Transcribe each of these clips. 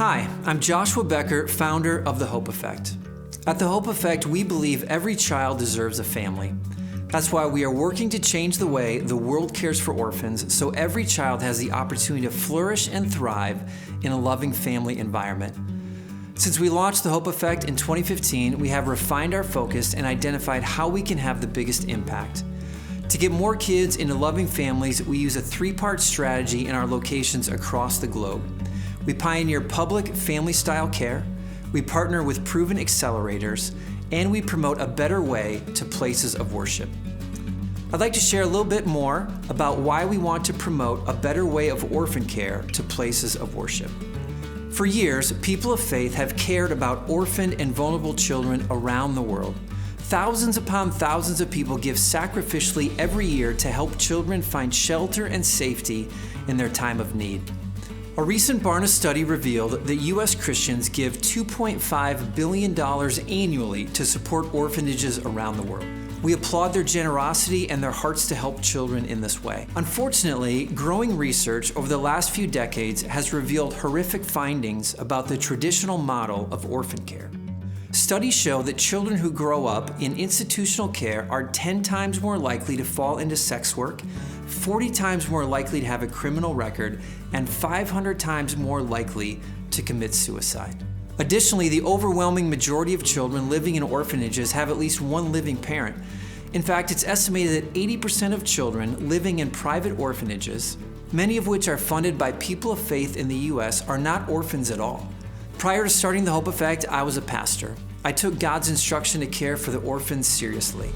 Hi, I'm Joshua Becker, founder of The Hope Effect. At The Hope Effect, we believe every child deserves a family. That's why we are working to change the way the world cares for orphans so every child has the opportunity to flourish and thrive in a loving family environment. Since we launched The Hope Effect in 2015, we have refined our focus and identified how we can have the biggest impact. To get more kids into loving families, we use a three-part strategy in our locations across the globe. We pioneer public family-style care, we partner with proven accelerators, and we promote a better way to places of worship. I'd like to share a little bit more about why we want to promote a better way of orphan care to places of worship. For years, people of faith have cared about orphaned and vulnerable children around the world. Thousands upon thousands of people give sacrificially every year to help children find shelter and safety in their time of need. A recent Barna study revealed that U.S. Christians give $2.5 billion annually to support orphanages around the world. We applaud their generosity and their hearts to help children in this way. Unfortunately, growing research over the last few decades has revealed horrific findings about the traditional model of orphan care. Studies show that children who grow up in institutional care are 10 times more likely to fall into sex work, 40 times more likely to have a criminal record, and 500 times more likely to commit suicide. Additionally, the overwhelming majority of children living in orphanages have at least one living parent. In fact, it's estimated that 80% of children living in private orphanages, many of which are funded by people of faith in the U.S., are not orphans at all. Prior to starting The Hope Effect, I was a pastor. I took God's instruction to care for the orphans seriously.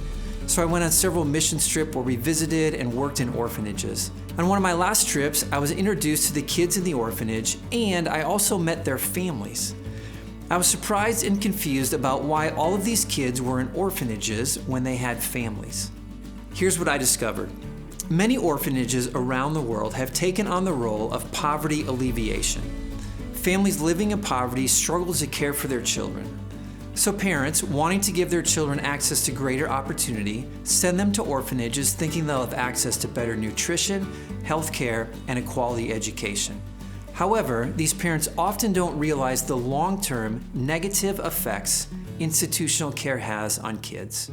So I went on several mission trips where we visited and worked in orphanages. On one of my last trips, I was introduced to the kids in the orphanage, and I also met their families. I was surprised and confused about why all of these kids were in orphanages when they had families. Here's what I discovered. Many orphanages around the world have taken on the role of poverty alleviation. Families living in poverty struggle to care for their children. So parents, wanting to give their children access to greater opportunity, send them to orphanages thinking they'll have access to better nutrition, health care, and a quality education. However, these parents often don't realize the long-term negative effects institutional care has on kids.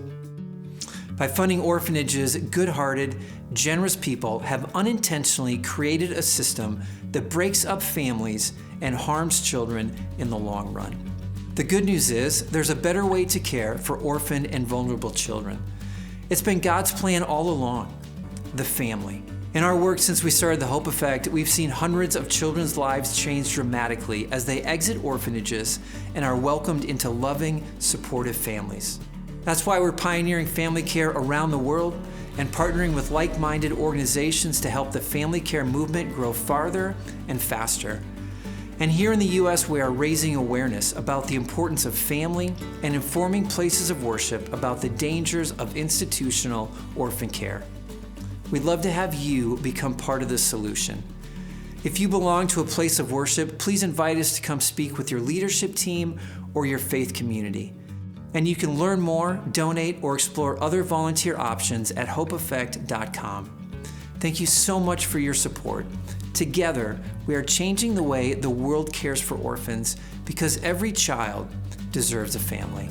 By funding orphanages, good-hearted, generous people have unintentionally created a system that breaks up families and harms children in the long run. The good news is, there's a better way to care for orphaned and vulnerable children. It's been God's plan all along, the family. In our work since we started The Hope Effect, we've seen hundreds of children's lives change dramatically as they exit orphanages and are welcomed into loving, supportive families. That's why we're pioneering family care around the world and partnering with like-minded organizations to help the family care movement grow farther and faster. And here in the U.S., we are raising awareness about the importance of family and informing places of worship about the dangers of institutional orphan care. We'd love to have you become part of the solution. If you belong to a place of worship, please invite us to come speak with your leadership team or your faith community. And you can learn more, donate, or explore other volunteer options at hopeeffect.com. Thank you so much for your support. Together, we are changing the way the world cares for orphans because every child deserves a family.